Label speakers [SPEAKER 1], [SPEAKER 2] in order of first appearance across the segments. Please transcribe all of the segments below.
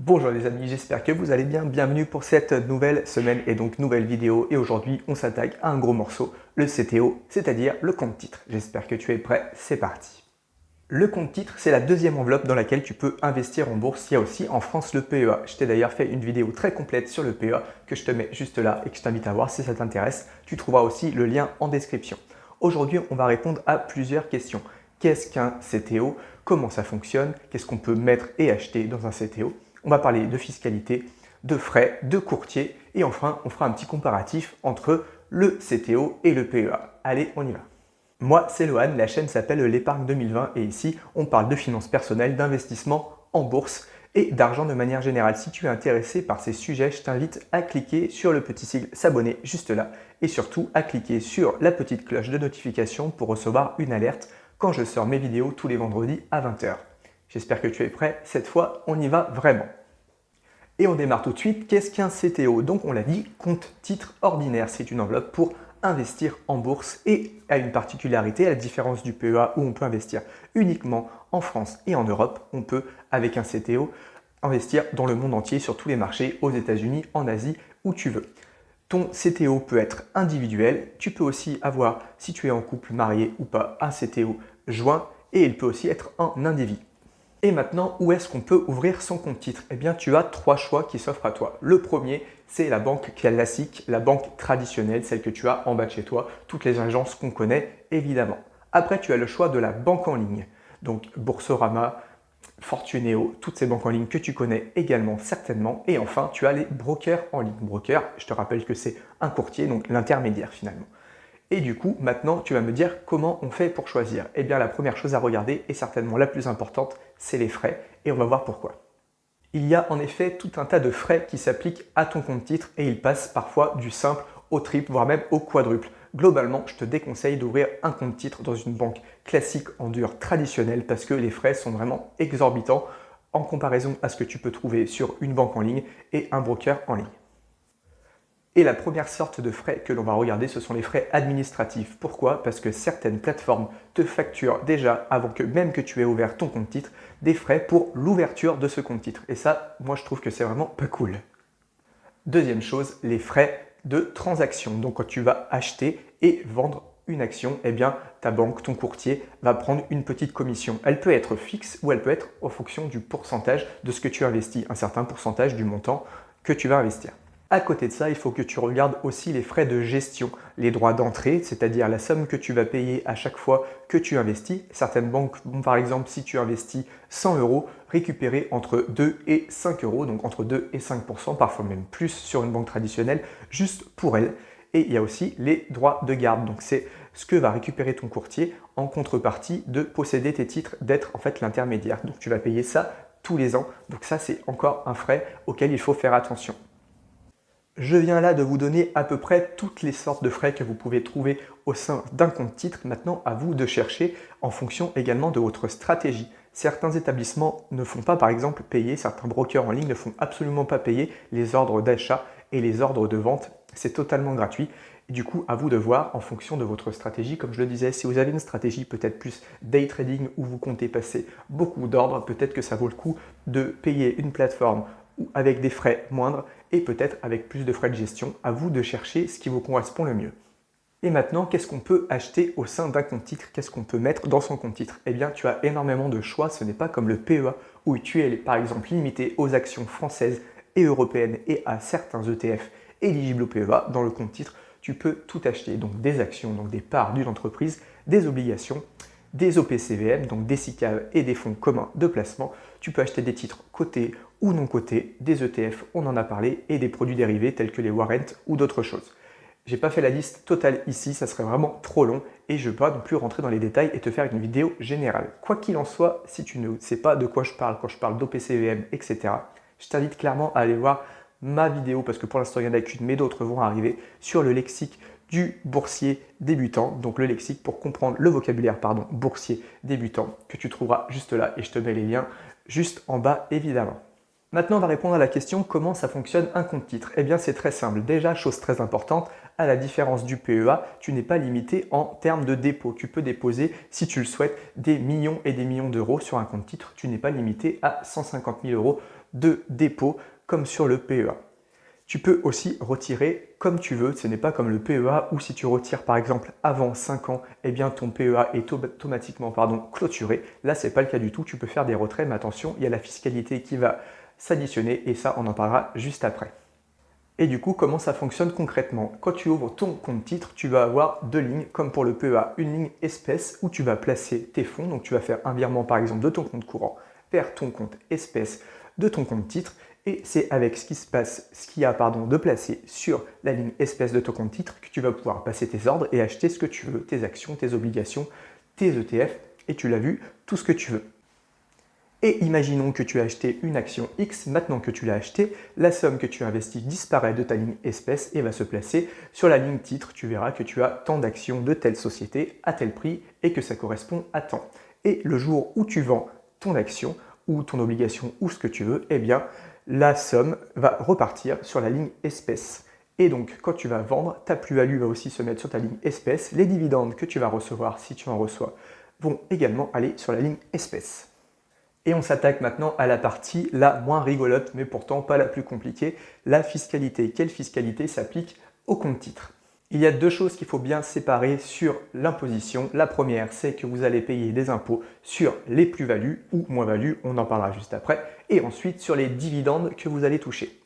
[SPEAKER 1] Bonjour les amis, j'espère que vous allez bien. Bienvenue pour cette nouvelle semaine et donc nouvelle vidéo. Et aujourd'hui, on s'attaque à un gros morceau, le CTO, c'est-à-dire le compte titre. J'espère que tu es prêt, c'est parti. Le compte titre, c'est la deuxième enveloppe dans laquelle tu peux investir en bourse. Il y a aussi en France le PEA. Je t'ai d'ailleurs fait une vidéo très complète sur le PEA que je te mets juste là et que je t'invite à voir si ça t'intéresse. Tu trouveras aussi le lien en description. Aujourd'hui, on va répondre à plusieurs questions. Qu'est-ce qu'un CTO? Comment ça fonctionne? Qu'est-ce qu'on peut mettre et acheter dans un CTO? On va parler de fiscalité, de frais, de courtier et enfin, on fera un petit comparatif entre le CTO et le PEA. Allez, on y va. Moi, c'est Lohan, la chaîne s'appelle l'épargne 2020 et ici, on parle de finances personnelles, d'investissement en bourse et d'argent de manière générale. Si tu es intéressé par ces sujets, je t'invite à cliquer sur le petit sigle s'abonner juste là et surtout à cliquer sur la petite cloche de notification pour recevoir une alerte quand je sors mes vidéos tous les vendredis à 20 h. J'espère que tu es prêt. Cette fois, on y va vraiment. Et on démarre tout de suite. Qu'est-ce qu'un CTO? Donc on l'a dit, compte titre ordinaire. C'est une enveloppe pour investir en bourse et a une particularité, à la différence du PEA où on peut investir uniquement en France et en Europe, on peut avec un CTO investir dans le monde entier, sur tous les marchés, aux États-Unis, en Asie, où tu veux. Ton CTO peut être individuel, tu peux aussi avoir, si tu es en couple, marié ou pas, un CTO joint et il peut aussi être en individu. Et maintenant, où est-ce qu'on peut ouvrir son compte titre? Eh bien, tu as trois choix qui s'offrent à toi. Le premier, c'est la banque classique, la banque traditionnelle, celle que tu as en bas de chez toi, toutes les agences qu'on connaît, évidemment. Après, tu as le choix de la banque en ligne. Donc, Boursorama, Fortunéo, toutes ces banques en ligne que tu connais également certainement. Et enfin, tu as les brokers en ligne. Broker, je te rappelle que c'est un courtier, donc l'intermédiaire finalement. Et du coup, maintenant, tu vas me dire comment on fait pour choisir. Eh bien, la première chose à regarder, et certainement la plus importante, c'est les frais, et on va voir pourquoi. Il y a en effet tout un tas de frais qui s'appliquent à ton compte titre, et ils passent parfois du simple au triple, voire même au quadruple. Globalement, je te déconseille d'ouvrir un compte titre dans une banque classique en dur traditionnelle, parce que les frais sont vraiment exorbitants en comparaison à ce que tu peux trouver sur une banque en ligne et un broker en ligne. Et la première sorte de frais que l'on va regarder, ce sont les frais administratifs. Pourquoi? Parce que certaines plateformes te facturent déjà, avant que même que tu aies ouvert ton compte titre, des frais pour l'ouverture de ce compte titre. Et ça, moi je trouve que c'est vraiment pas cool. Deuxième chose, les frais de transaction. Donc quand tu vas acheter et vendre une action, eh bien ta banque, ton courtier va prendre une petite commission. Elle peut être fixe ou elle peut être en fonction du pourcentage de ce que tu investis, un certain pourcentage du montant que tu vas investir. À côté de ça, il faut que tu regardes aussi les frais de gestion, les droits d'entrée, c'est-à-dire la somme que tu vas payer à chaque fois que tu investis. Certaines banques vont par exemple, si tu investis 100 euros, récupérer entre 2 et 5 euros, donc entre 2 et 5%, parfois même plus sur une banque traditionnelle, juste pour elle. Et il y a aussi les droits de garde, donc c'est ce que va récupérer ton courtier en contrepartie de posséder tes titres, d'être en fait l'intermédiaire. Donc tu vas payer ça tous les ans, donc ça c'est encore un frais auquel il faut faire attention. Je viens là de vous donner à peu près toutes les sortes de frais que vous pouvez trouver au sein d'un compte titre. Maintenant, à vous de chercher en fonction également de votre stratégie. Certains établissements ne font pas, par exemple, payer, certains brokers en ligne ne font absolument pas payer les ordres d'achat et les ordres de vente. C'est totalement gratuit. Et du coup, à vous de voir en fonction de votre stratégie. Comme je le disais, si vous avez une stratégie peut-être plus day trading où vous comptez passer beaucoup d'ordres, peut-être que ça vaut le coup de payer une plateforme avec des frais moindres et peut-être avec plus de frais de gestion. À vous de chercher ce qui vous correspond le mieux. Et maintenant, qu'est-ce qu'on peut acheter au sein d'un compte titre? Qu'est-ce qu'on peut mettre dans son compte titre? Eh bien, tu as énormément de choix. Ce n'est pas comme le PEA où tu es par exemple limité aux actions françaises et européennes et à certains ETF éligibles au PEA. Dans le compte titre, tu peux tout acheter. Donc des actions, donc des parts d'une entreprise, des obligations, des OPCVM, donc des SICAV et des fonds communs de placement. Tu peux acheter des titres cotés ou non cotés, des ETF, on en a parlé, et des produits dérivés tels que les warrants ou d'autres choses. J'ai pas fait la liste totale ici, ça serait vraiment trop long et je ne peux pas non plus rentrer dans les détails et te faire une vidéo générale. Quoi qu'il en soit, si tu ne sais pas de quoi je parle quand je parle d'OPCVM, etc., je t'invite clairement à aller voir ma vidéo, parce que pour l'instant il n'y en a qu'une, mais d'autres vont arriver, sur le lexique du boursier débutant, donc le lexique pour comprendre le vocabulaire boursier débutant, que tu trouveras juste là et je te mets les liens juste en bas évidemment. Maintenant, on va répondre à la question comment ça fonctionne un compte titre. Eh bien, c'est très simple. Déjà, chose très importante, à la différence du PEA, tu n'es pas limité en termes de dépôt. Tu peux déposer, si tu le souhaites, des millions et des millions d'euros sur un compte titre. Tu n'es pas limité à 150 000 euros de dépôt comme sur le PEA. Tu peux aussi retirer comme tu veux, ce n'est pas comme le PEA où si tu retires par exemple avant 5 ans, eh bien ton PEA est automatiquement clôturé. Là, ce n'est pas le cas du tout, tu peux faire des retraits, mais attention, il y a la fiscalité qui va s'additionner et ça, on en parlera juste après. Et du coup, comment ça fonctionne concrètement? Quand tu ouvres ton compte titre, tu vas avoir deux lignes, comme pour le PEA, une ligne espèce où tu vas placer tes fonds. Donc tu vas faire un virement par exemple de ton compte courant vers ton compte espèce de ton compte titre. Et c'est avec ce qu'il y a de placé sur la ligne espèce de ton compte titre que tu vas pouvoir passer tes ordres et acheter ce que tu veux, tes actions, tes obligations, tes ETF, et tu l'as vu, tout ce que tu veux. Et imaginons que tu as acheté une action X, maintenant que tu l'as acheté, la somme que tu as investie disparaît de ta ligne espèce et va se placer sur la ligne titre. Tu verras que tu as tant d'actions de telle société à tel prix et que ça correspond à tant. Et le jour où tu vends ton action ou ton obligation ou ce que tu veux, eh bien la somme va repartir sur la ligne espèce. Et donc quand tu vas vendre, ta plus-value va aussi se mettre sur ta ligne espèce. Les dividendes que tu vas recevoir, si tu en reçois, vont également aller sur la ligne espèce. Et on s'attaque maintenant à la partie la moins rigolote, mais pourtant pas la plus compliquée, la fiscalité. Quelle fiscalité s'applique au compte titre? Il y a deux choses qu'il faut bien séparer sur l'imposition. La première, c'est que vous allez payer des impôts sur les plus-values ou moins-values, on en parlera juste après, et ensuite sur les dividendes que vous allez toucher.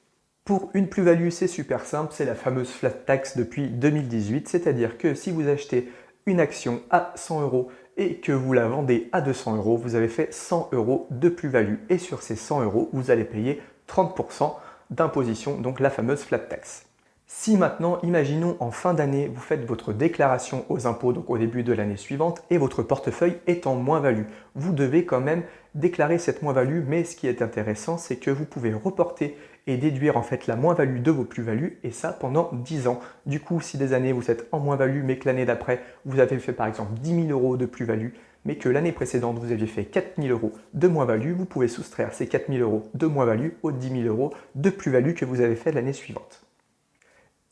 [SPEAKER 1] Pour une plus-value, c'est super simple, c'est la fameuse flat tax depuis 2018, c'est-à-dire que si vous achetez une action à 100 € et que vous la vendez à 200 €, vous avez fait 100 € de plus-value. Et sur ces 100 €, vous allez payer 30% d'imposition, donc la fameuse flat tax. Si maintenant, imaginons en fin d'année, vous faites votre déclaration aux impôts, donc au début de l'année suivante, et votre portefeuille est en moins-value, vous devez quand même déclarer cette moins-value, mais ce qui est intéressant, c'est que vous pouvez reporter et déduire en fait la moins-value de vos plus-values, et ça pendant 10 ans. Du coup, si des années vous êtes en moins-value, mais que l'année d'après, vous avez fait par exemple 10 000 € de plus-value, mais que l'année précédente, vous aviez fait 4 000 € de moins-value, vous pouvez soustraire ces 4 000 € de moins-value aux 10 000 € de plus-value que vous avez fait l'année suivante.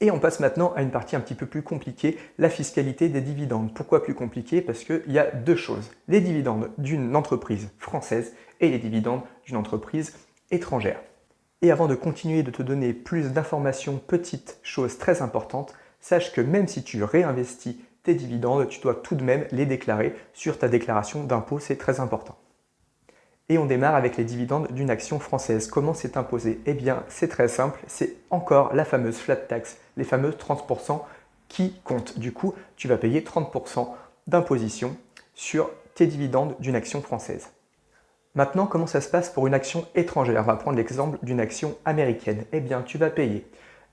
[SPEAKER 1] Et on passe maintenant à une partie un petit peu plus compliquée, la fiscalité des dividendes. Pourquoi plus compliqué? Parce qu'il y a deux choses. Les dividendes d'une entreprise française et les dividendes d'une entreprise étrangère. Et avant de continuer de te donner plus d'informations, petite chose très importante, sache que même si tu réinvestis tes dividendes, tu dois tout de même les déclarer sur ta déclaration d'impôt, c'est très important. Et on démarre avec les dividendes d'une action française. Comment c'est imposé? Eh bien, c'est très simple, c'est encore la fameuse flat tax, les fameux 30% qui comptent. Du coup, tu vas payer 30% d'imposition sur tes dividendes d'une action française. Maintenant, comment ça se passe pour une action étrangère? On va prendre l'exemple d'une action américaine. Eh bien, tu vas payer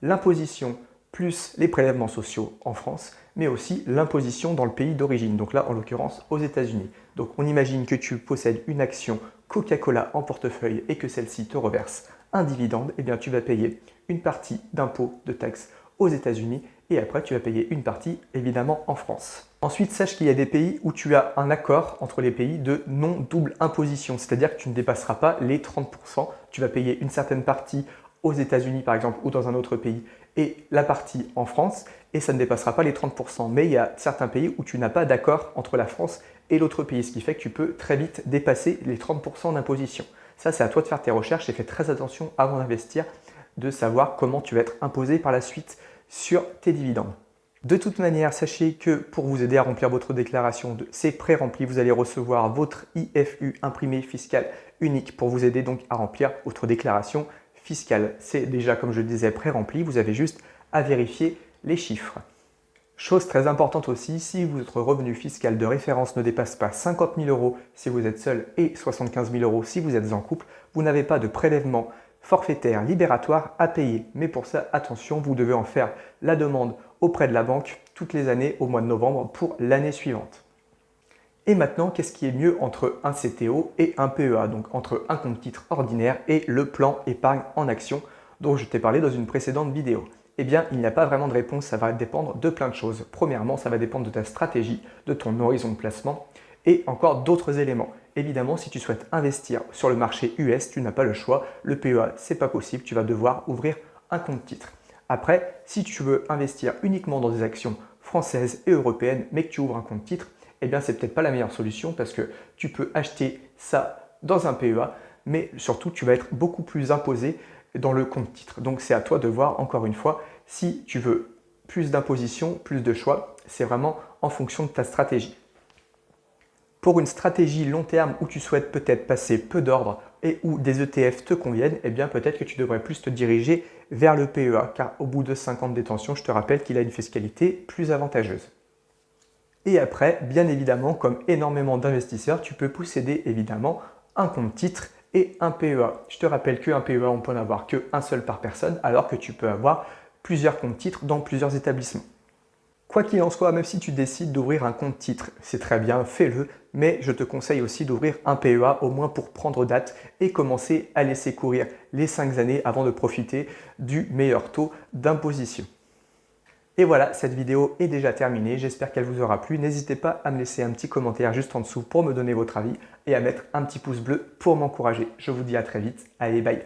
[SPEAKER 1] l'imposition plus les prélèvements sociaux en France, mais aussi l'imposition dans le pays d'origine, donc là en l'occurrence aux États-Unis. Donc on imagine que tu possèdes une action Coca-Cola en portefeuille et que celle-ci te reverse un dividende, eh bien tu vas payer une partie d'impôt de taxes aux États-Unis et après tu vas payer une partie évidemment en France. Ensuite, sache qu'il y a des pays où tu as un accord entre les pays de non-double imposition, c'est-à-dire que tu ne dépasseras pas les 30%, tu vas payer une certaine partie aux États-Unis par exemple ou dans un autre pays et la partie en France et ça ne dépassera pas les 30%. Mais il y a certains pays où tu n'as pas d'accord entre la France et l'autre pays, ce qui fait que tu peux très vite dépasser les 30% d'imposition. Ça, c'est à toi de faire tes recherches et fais très attention avant d'investir, de savoir comment tu vas être imposé par la suite sur tes dividendes. De toute manière, sachez que pour vous aider à remplir votre déclaration, c'est pré-rempli, vous allez recevoir votre IFU, imprimé fiscal unique, pour vous aider donc à remplir votre déclaration fiscale. C'est déjà, comme je le disais, pré-rempli, vous avez juste à vérifier les chiffres. Chose très importante aussi, si votre revenu fiscal de référence ne dépasse pas 50 000 € si vous êtes seul et 75 000 € si vous êtes en couple, vous n'avez pas de prélèvement forfaitaire libératoire à payer. Mais pour ça, attention, vous devez en faire la demande auprès de la banque toutes les années au mois de novembre pour l'année suivante. Et maintenant, qu'est-ce qui est mieux entre un CTO et un PEA, donc entre un compte titre ordinaire et le plan épargne en action dont je t'ai parlé dans une précédente vidéo? Eh bien, il n'y a pas vraiment de réponse, ça va dépendre de plein de choses. Premièrement, ça va dépendre de ta stratégie, de ton horizon de placement et encore d'autres éléments. Évidemment, si tu souhaites investir sur le marché US, tu n'as pas le choix. Le PEA, c'est pas possible, tu vas devoir ouvrir un compte titre. Après, si tu veux investir uniquement dans des actions françaises et européennes, mais que tu ouvres un compte titre, eh bien, c'est peut-être pas la meilleure solution parce que tu peux acheter ça dans un PEA, mais surtout tu vas être beaucoup plus imposé dans le compte titre. Donc c'est à toi de voir encore une fois si tu veux plus d'imposition, plus de choix, c'est vraiment en fonction de ta stratégie. Pour une stratégie long terme où tu souhaites peut-être passer peu d'ordre et où des ETF te conviennent, eh bien peut-être que tu devrais plus te diriger vers le PEA, car au bout de 5 ans de détention, je te rappelle qu'il a une fiscalité plus avantageuse. Et après, bien évidemment, comme énormément d'investisseurs, tu peux posséder évidemment un compte titre et un PEA. Je te rappelle qu'un PEA, on peut en avoir qu'un seul par personne, alors que tu peux avoir plusieurs comptes titres dans plusieurs établissements. Quoi qu'il en soit, même si tu décides d'ouvrir un compte titre, c'est très bien, fais-le, mais je te conseille aussi d'ouvrir un PEA au moins pour prendre date et commencer à laisser courir les 5 années avant de profiter du meilleur taux d'imposition. Et voilà, cette vidéo est déjà terminée, j'espère qu'elle vous aura plu. N'hésitez pas à me laisser un petit commentaire juste en dessous pour me donner votre avis et à mettre un petit pouce bleu pour m'encourager. Je vous dis à très vite, allez bye!